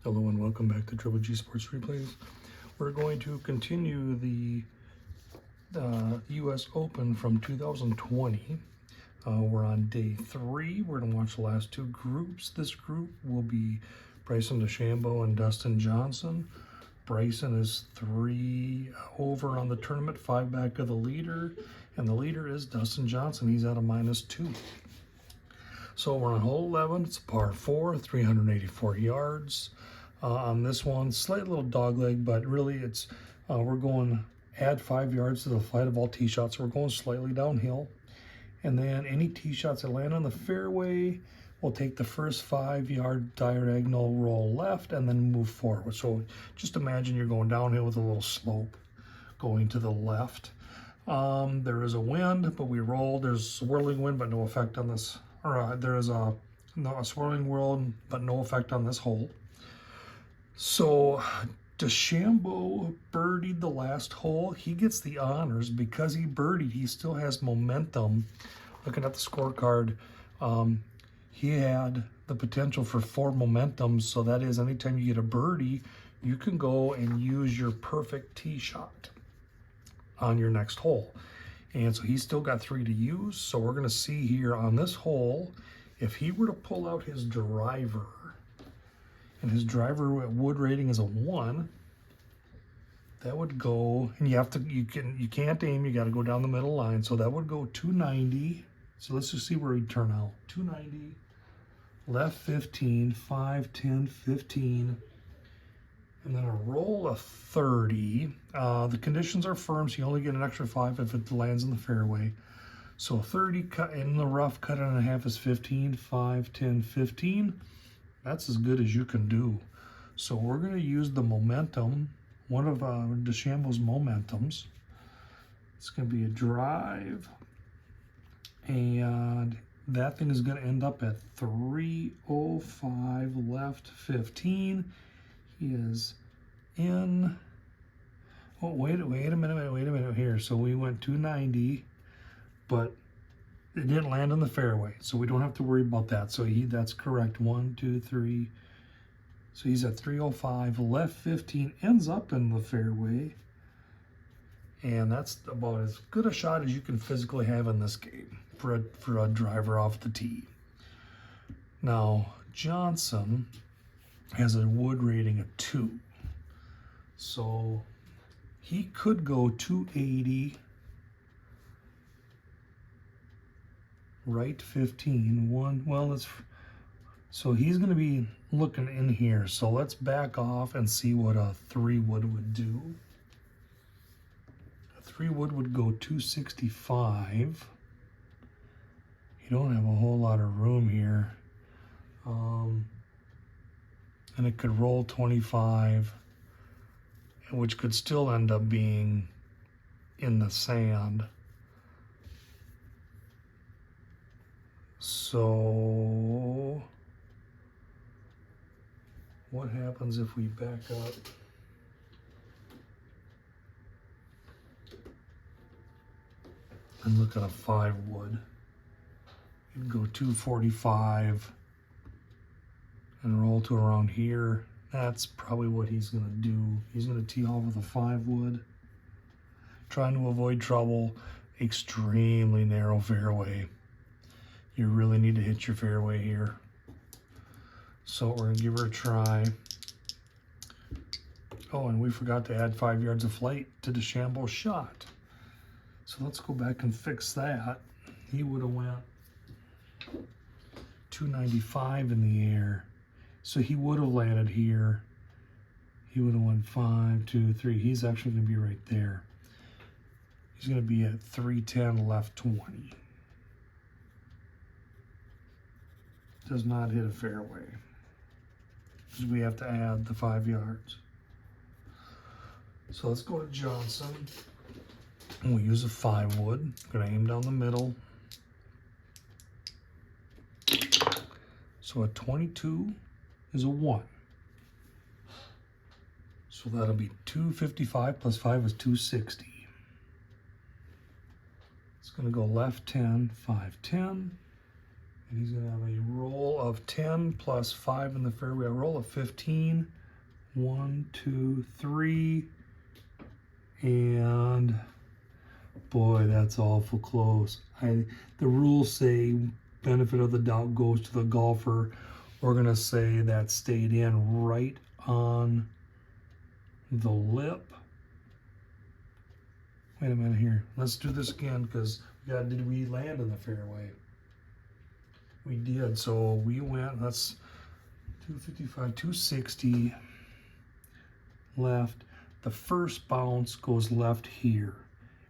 Hello and welcome back to Triple G Sports Replays. We're going to continue the U.S. Open from 2020. We're on day 3. We're going to watch the last 2 groups. This group will be Bryson DeChambeau and Dustin Johnson. Bryson is 3 over on the tournament, 5 back of the leader, and the leader is Dustin Johnson. He's at a -2. So we're on hole 11. It's a par 4, 384 yards. On this one, slight little dog leg, but really it's we're going add 5 yards to the flight of all tee shots. So we're going slightly downhill, and then any tee shots that land on the fairway will take the first 5-yard diagonal roll left and then move forward. So just imagine you're going downhill with a little slope going to the left. There is a wind, but we roll. There's swirling wind, but no effect on this. There is a swirling wind, but no effect on this hole. So DeChambeau birdied the last hole. He gets the honors because he birdied. He still has momentum. Looking at the scorecard, he had the potential for 4 momentum. So that is, anytime you get a birdie, you can go and use your perfect tee shot on your next hole. And so he's still got 3 to use. So we're going to see here on this hole, if he were to pull out his driver, and his driver wood rating is a 1, that would go, and you can't aim, you got to go down the middle line. So that would go 290. So let's just see where he'd turn out. 290, left 15, 5, 10, 15, and then a roll of 30. The conditions are firm, so you only get an extra 5 if it lands in the fairway. So 30 cut in the rough, cut it in half is 15, 5, 10, 15. That's as good as you can do. So we're going to use the momentum, one of DeChambeau's momentums. It's going to be a drive, and that thing is going to end up at 305 left 15. He is in. Oh, wait a minute here. So we went 290, but it didn't land on the fairway, so we don't have to worry about that. So that's correct. 1, 2, 3. So he's at 305 left 15, ends up in the fairway, and that's about as good a shot as you can physically have in this game for a driver off the tee. Now Johnson has a wood rating of 2, so he could go 280. Right 15, 1, well, so he's going to be looking in here. So let's back off and see what a 3 wood do. A 3 would go 265. You don't have a whole lot of room here. And it could roll 25, which could still end up being in the sand. So what happens if we back up? And look at a 5 wood. You'd go 245 and roll to around here. That's probably what he's going to do. He's going to tee off with a 5 wood. Trying to avoid trouble. Extremely narrow fairway. You really need to hit your fairway here. So we're going to give her a try. Oh, and we forgot to add 5 yards of flight to DeChambeau's shot. So let's go back and fix that. He would have went 295 in the air. So he would have landed here. He would have went 5, 2, 3. He's actually going to be right there. He's going to be at 310 left 20. Does not hit a fairway, because we have to add the 5 yards. So let's go to Johnson, and we use a 5 wood. I'm going to aim down the middle. So a 22 is a 1. So that'll be 255 plus 5 is 260. It's going to go left 10, 5, 10. And he's going to have a roll of 10 plus 5 in the fairway. A roll of 15. 1, 2, 3. And boy, that's awful close. The rules say benefit of the doubt goes to the golfer. We're going to say that stayed in right on the lip. Wait a minute here. Let's do this again because did we land in the fairway? We did. So we went, that's 255, 260 left. The first bounce goes left here,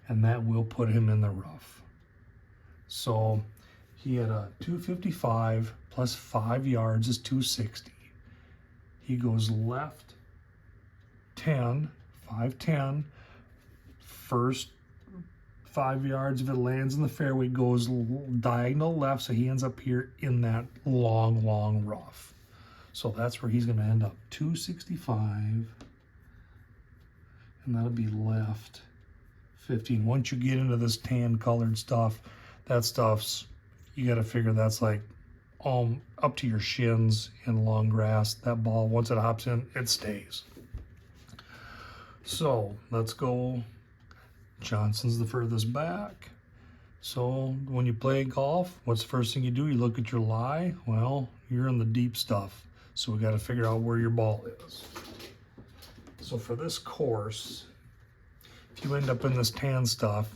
and that will put him in the rough. So he had a 255 plus 5 yards is 260. He goes left 10, 510. First 5 yards, if it lands in the fairway, goes diagonal left, so he ends up here in that long, long rough. So that's where he's going to end up, 265, and that'll be left 15. Once you get into this tan colored stuff, that stuff's, you got to figure that's like up to your shins in long grass. That ball, once it hops in, it stays. So let's go. Johnson's the furthest back. So when you play golf, what's the first thing you do? You look at your lie. Well, you're in the deep stuff. So we got to figure out where your ball is. So for this course, if you end up in this tan stuff,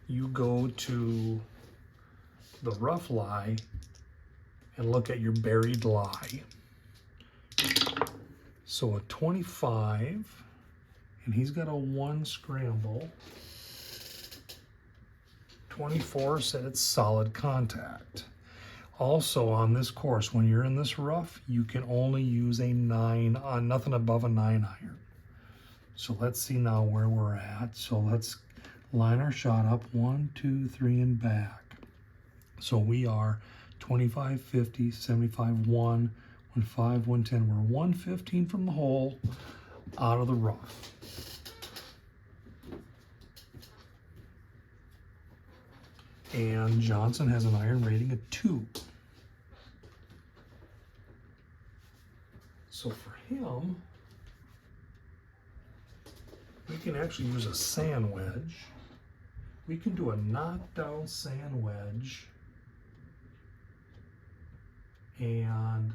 you go to the rough lie and look at your buried lie. So a 25, and he's got a 1 scramble. 24 said it's solid contact. Also on this course, when you're in this rough, you can only use a 9 on nothing above a 9 iron. So let's see now where we're at. So let's line our shot up 1, 2, 3 and back. So we are 25, 50, 75, 1, 15, 110. We're 115 from the hole out of the rough. And Johnson has an iron rating of 2. So for him, we can actually use a sand wedge. We can do a knockdown sand wedge and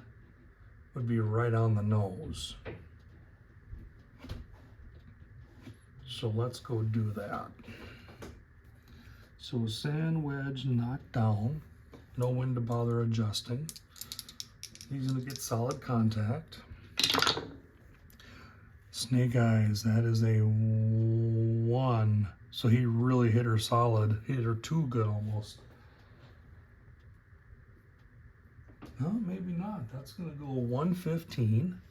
would be right on the nose. So let's go do that. So sand wedge knocked down, no wind to bother adjusting. He's gonna get solid contact. Snake eyes, that is a 1. So he really hit her solid, hit her too good almost. No, maybe not. That's gonna go 115,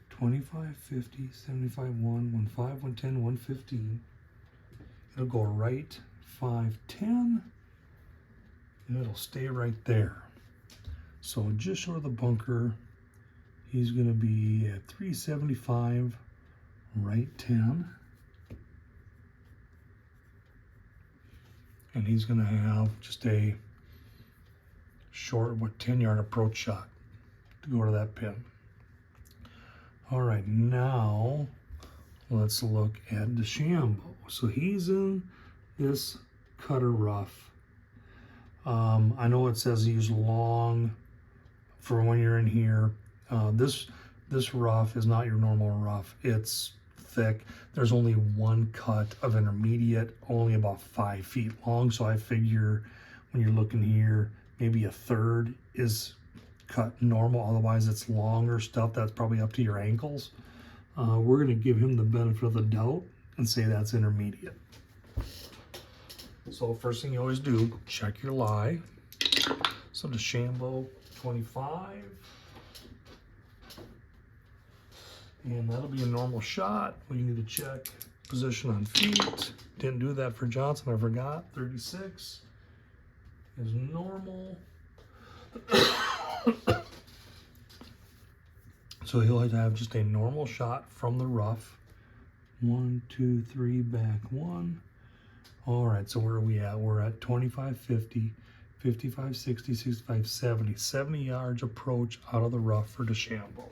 25, 50, 75, 1, 15, 110, 115. It'll go right 510, and it'll stay right there. So just short of the bunker, he's going to be at 375, right 10. And he's going to have just a short, 10-yard approach shot to go to that pin. All right, now let's look at DeChambeau. So he's in this cutter rough. I know it says use long for when you're in here. This rough is not your normal rough. It's thick. There's only one cut of intermediate, only about 5 feet long. So I figure when you're looking here, maybe a third is cut normal. Otherwise it's longer stuff that's probably up to your ankles. We're going to give him the benefit of the doubt and say that's intermediate. So first thing you always do, check your lie. So DeChambeau 25. And that'll be a normal shot. We need to check position on feet. Didn't do that for Johnson, I forgot. 36 is normal. So he'll have to have just a normal shot from the rough. 1, 2, 3, back 1. All right, so where are we at? We're at 25, 50, 55, 60, 65, 70. 70 yards approach out of the rough for DeChambeau.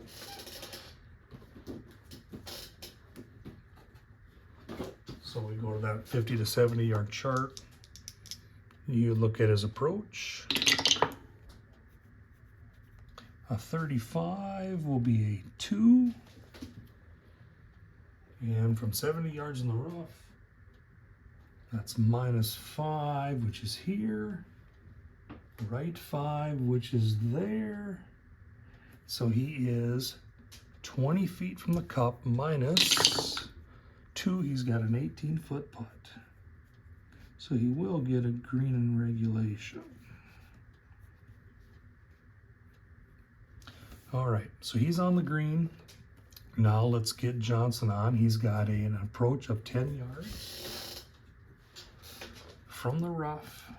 So we go to that 50 to 70 yard chart. You look at his approach. A 35 will be a 2. And from 70 yards in the rough, that's -5, which is here. Right 5, which is there. So he is 20 feet from the cup, -2. He's got an 18-foot putt. So he will get a green in regulation. All right, so he's on the green. Now let's get Johnson on. He's got an approach of 10 yards from the rough.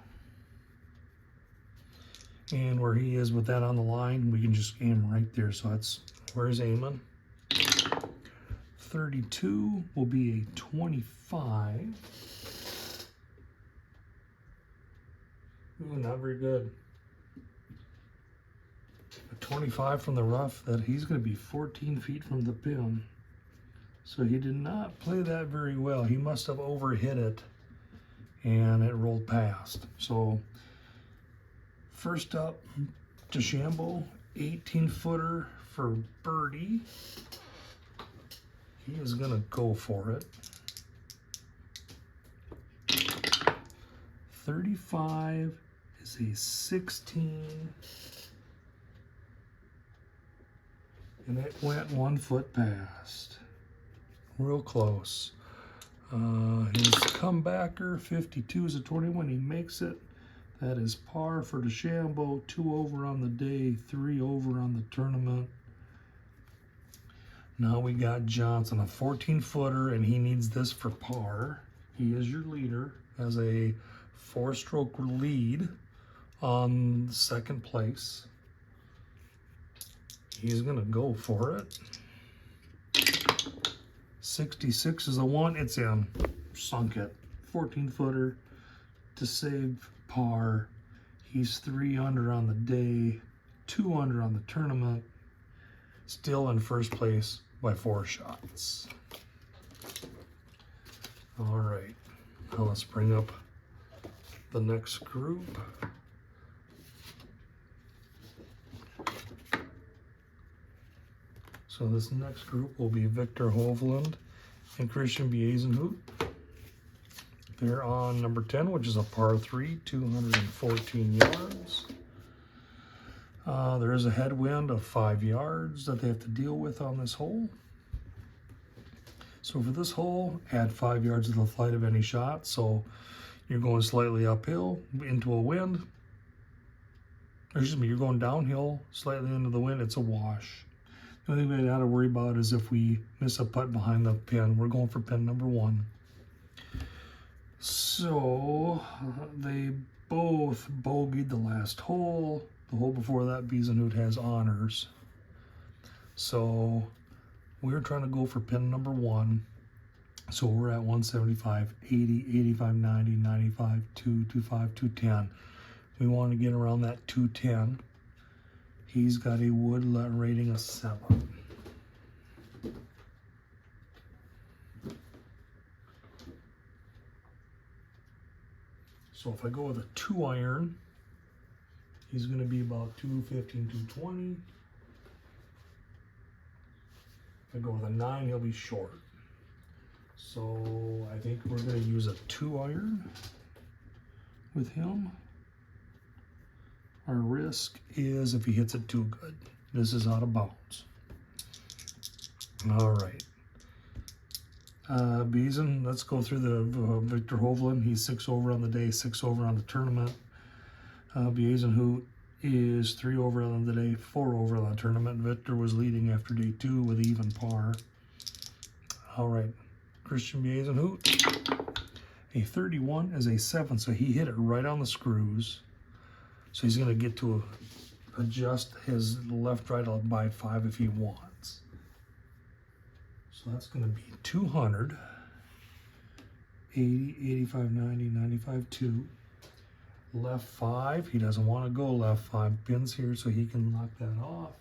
And where he is with that on the line, we can just aim right there. So that's where he's aiming. 32 will be a 25. Ooh, not very good. A 25 from the rough, that he's going to be 14 feet from the pin. So he did not play that very well. He must have overhit it and it rolled past. So first up, DeChambeau, 18-footer for birdie. He is going to go for it. 35 is a 16. And it went 1 foot past. Real close. His comebacker, 52 is a 21. He makes it. That is par for DeChambeau. 2 over on the day, 3 over on the tournament. Now we got Johnson, a 14-footer, and he needs this for par. He is your leader, has a 4-stroke lead on second place. He's gonna go for it. 66 is a 1, it's in, sunk it. 14-footer to save par. He's 3 under on the day, 2 under on the tournament, still in first place by 4 shots. All right, now let's bring up the next group. So this next group will be Victor Hovland and Christian Bezuidenhout. They're on number 10, which is a par 3, 214 yards. There is a headwind of 5 yards that they have to deal with on this hole. So for this hole, add 5 yards to the flight of any shot. So you're going slightly uphill into a wind. Or excuse me, you're going downhill slightly into the wind. It's a wash. The only thing we got to worry about is if we miss a putt behind the pin. We're going for pin number 1. So they both bogeyed the last hole. The hole before that, Bezuidenhout has honors. So we're trying to go for pin number 1. So we're at 175, 80, 85, 90, 95, 225, 210. We want to get around that 210. He's got a wood rating of 7. So if I go with a 2-iron, he's going to be about 215, 220. If I go with a 9, he'll be short. So I think we're going to use a 2-iron with him. Our risk is if he hits it too good. This is out of bounds. All right. Beason, let's go through the Victor Hovland. He's 6 over on the day, 6 over on the tournament. Bezuidenhout is 3 over on the day, 4 over on the tournament. Victor was leading after day 2 with even par. All right. Christian Bezuidenhout, a 31 is a 7, so he hit it right on the screws. So he's going to get to adjust his left-right by 5 if he wants. So that's going to be 200, 80, 85, 90, 95, 2. Left 5, he doesn't want to go left 5. Pins here so he can knock that off.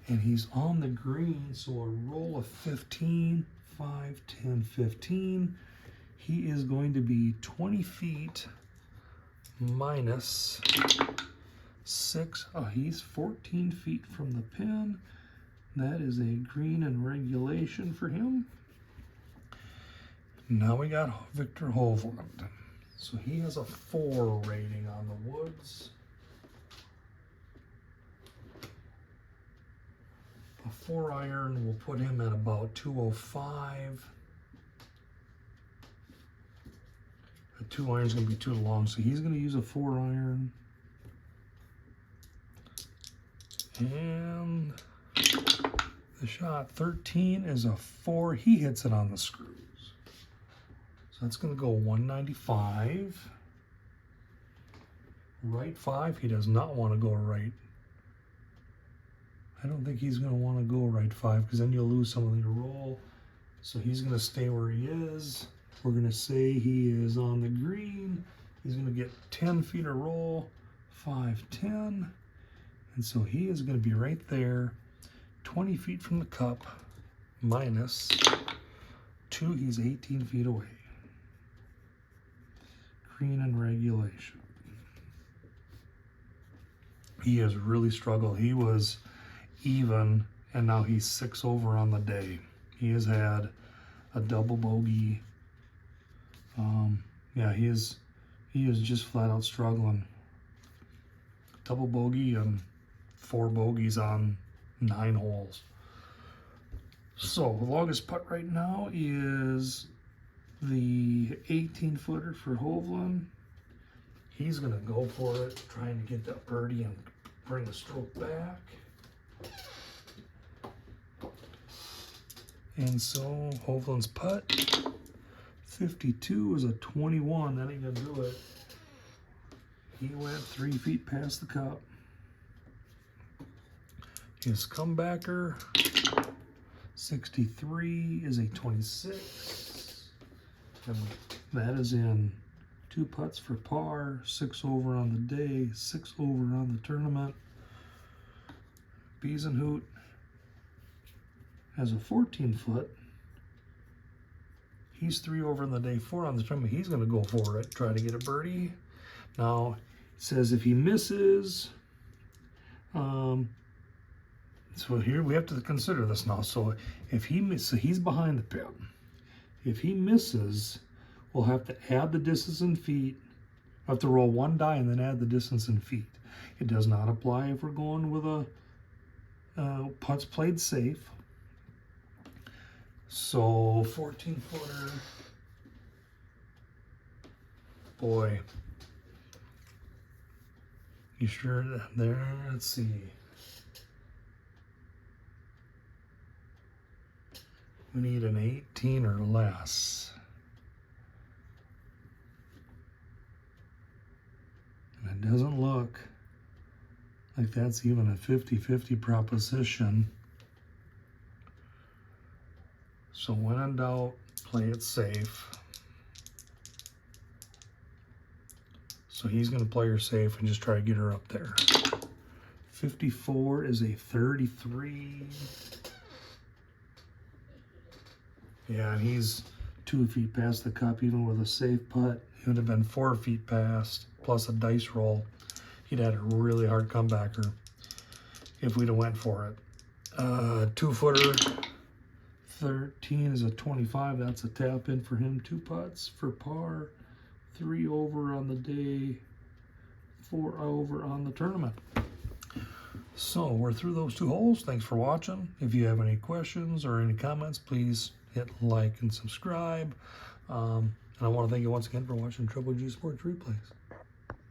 And he's on the green, so a roll of 15, 5, 10, 15. He is going to be 20 feet minus 6. Oh, he's 14 feet from the pin. That is a green and regulation for him. Now we got Victor Hovland. So he has a 4 rating on the woods. A 4 iron will put him at about 205. A 2 iron is going to be too long, so he's going to use a 4 iron. And the shot 13 is a 4. He hits it on the screws. So that's going to go 195. Right 5, he does not want to go right. I don't think he's going to want to go right 5 because then you'll lose some of your roll. So he's going to stay where he is. We're going to say he is on the green. He's going to get 10 feet of roll, 5, 10. And so he is going to be right there, 20 feet from the cup, minus 2. He's 18 feet away. Green and regulation. He has really struggled. He was even, and now he's 6 over on the day. He has had a double bogey. Yeah, he is just flat out struggling. Double bogey and 4 bogeys on 9 holes. So the longest putt right now is the 18-footer for Hovland. He's going to go for it, trying to get that birdie and bring the stroke back. And so Hovland's putt, 52 is a 21. That ain't going to do it. He went 3 feet past the cup. His comebacker, 63 is a 26. And that is in 2 putts for par, 6 over on the day, 6 over on the tournament. Bezuidenhout has a 14-foot. He's 3 over on the day, 4 on the tournament. He's going to go for it, try to get a birdie. Now, it says if he misses, so here we have to consider this now. So if he misses, so he's behind the pin. If he misses, we'll have to add the distance in feet. We'll have to roll 1 die and then add the distance in feet. It does not apply if we're going with a putts played safe. So 14-footer. Boy. You sure there? Let's see. We need an 18 or less. And it doesn't look like that's even a 50-50 proposition. So when in doubt, play it safe. So he's going to play her safe and just try to get her up there. 54 is a 33. Yeah, and he's 2 feet past the cup. Even with a safe putt, he would have been 4 feet past, plus a dice roll. He'd had a really hard comebacker if we'd have went for it. 2-footer, 13 is a 25. That's a tap in for him. 2 putts for par, 3 over on the day, 4 over on the tournament. So we're through those 2 holes. Thanks for watching. If you have any questions or any comments, please hit like and subscribe. And I want to thank you once again for watching Triple G Sports Replays.